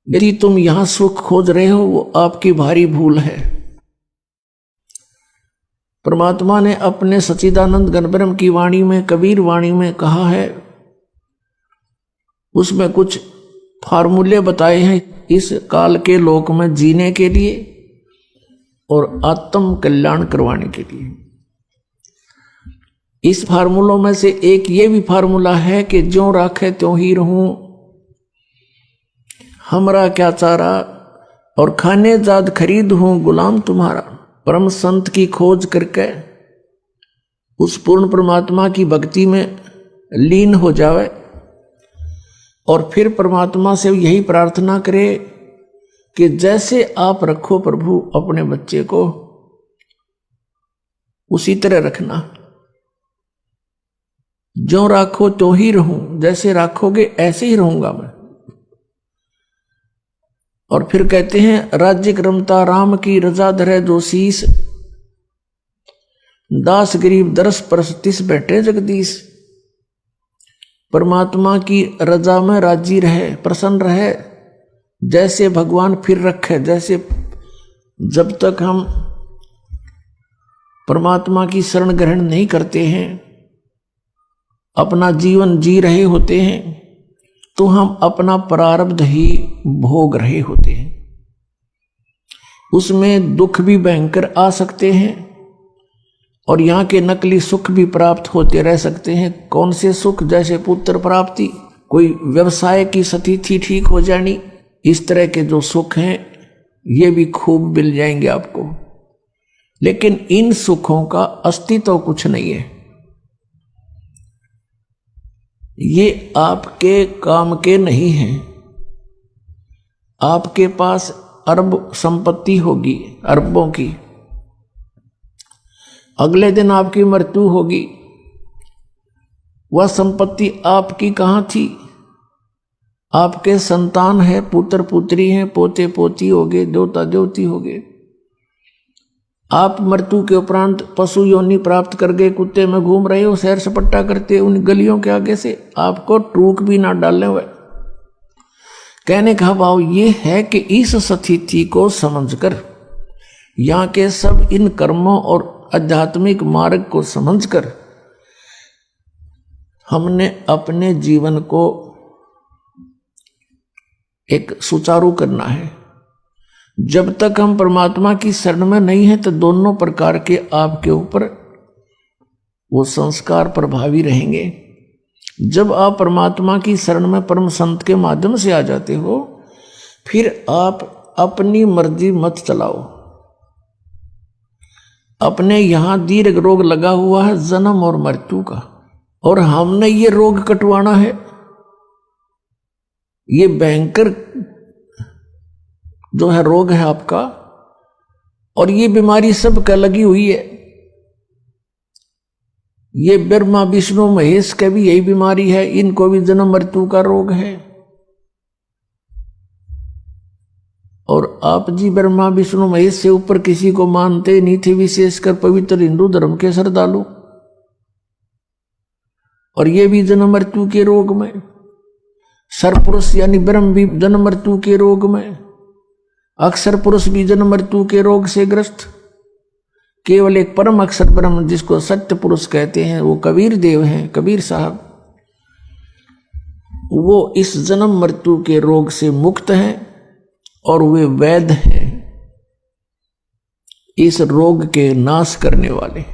यदि तुम यहां सुख खोज रहे हो वो आपकी भारी भूल है। परमात्मा ने अपने सच्चिदानंद घनब्रह्म की वाणी में, कबीर वाणी में कहा है, उसमें कुछ फार्मूले बताए हैं इस काल के लोक में जीने के लिए और आत्म कल्याण करवाने के लिए। इस फार्मूलों में से एक ये भी फार्मूला है कि ज्यों राखे त्यों ही रहूं, हमरा क्या चारा, और खाने जाद खरीद हूं गुलाम तुम्हारा। परम संत की खोज करके उस पूर्ण परमात्मा की भक्ति में लीन हो जावे और फिर परमात्मा से यही प्रार्थना करे कि जैसे आप रखो प्रभु अपने बच्चे को, उसी तरह रखना। जो राखो तो ही रहूं, जैसे राखोगे ऐसे ही रहूंगा मैं। और फिर कहते हैं, राज्य क्रमता राम की रजा धरे जो शीस, दास गरीब दरस परस तिस बैठे जगदीश। परमात्मा की रजा में राजी रहे, प्रसन्न रहे, जैसे भगवान फिर रखे। जैसे जब तक हम परमात्मा की शरण ग्रहण नहीं करते हैं, अपना जीवन जी रहे होते हैं, तो हम अपना प्रारब्ध ही भोग रहे होते हैं। उसमें दुख भी भयंकर आ सकते हैं और यहाँ के नकली सुख भी प्राप्त होते रह सकते हैं। कौन से सुख? जैसे पुत्र प्राप्ति, कोई व्यवसाय की स्थिति ठीक हो जानी, इस तरह के जो सुख हैं ये भी खूब मिल जाएंगे आपको। लेकिन इन सुखों का अस्तित्व कुछ नहीं है, ये आपके काम के नहीं हैं। आपके पास अरब संपत्ति होगी, अरबों की, अगले दिन आपकी मृत्यु होगी। वह संपत्ति आपकी कहाँ थी? आपके संतान है, पुत्र पुत्री हैं, पोते पोती होगे, देवता देवती होगे। आप मृत्यु के उपरांत पशु योनि प्राप्त कर गए, कुत्ते में घूम रहे हो, सैर सपट्टा करते उन गलियों के आगे से, आपको टूक भी ना डालने हुए। कहने का भाव ये है कि इस स्थिति को समझकर, यहाँ के सब इन कर्मों और आध्यात्मिक मार्ग को समझकर हमने अपने जीवन को एक सुचारू करना है। जब तक हम परमात्मा की शरण में नहीं है तो दोनों प्रकार के आपके ऊपर वो संस्कार प्रभावी रहेंगे। जब आप परमात्मा की शरण में परम संत के माध्यम से आ जाते हो, फिर आप अपनी मर्जी मत चलाओ। अपने यहां दीर्घ रोग लगा हुआ है जन्म और मृत्यु का, और हमने ये रोग कटवाना है। ये भयंकर जो है रोग है आपका, और ये बीमारी सबका लगी हुई है। ये ब्रह्मा विष्णु महेश का भी यही बीमारी है, इनको भी जन्म मृत्यु का रोग है। और आप जी ब्रह्मा विष्णु महेश से ऊपर किसी को मानते नहीं थे, विशेषकर पवित्र हिंदू धर्म के श्रद्धालु, और ये भी जन्म मृत्यु के रोग में। सरपुरुष यानी ब्रह्म भी जन्म मृत्यु के रोग में, अक्षर पुरुष भी जन्म मृत्यु के रोग से ग्रस्त। केवल एक परम अक्षर ब्रह्म जिसको सत्य पुरुष कहते हैं, वो कबीर देव हैं, कबीर साहब, वो इस जन्म मृत्यु के रोग से मुक्त हैं और वे वैद्य हैं, इस रोग के नाश करने वाले।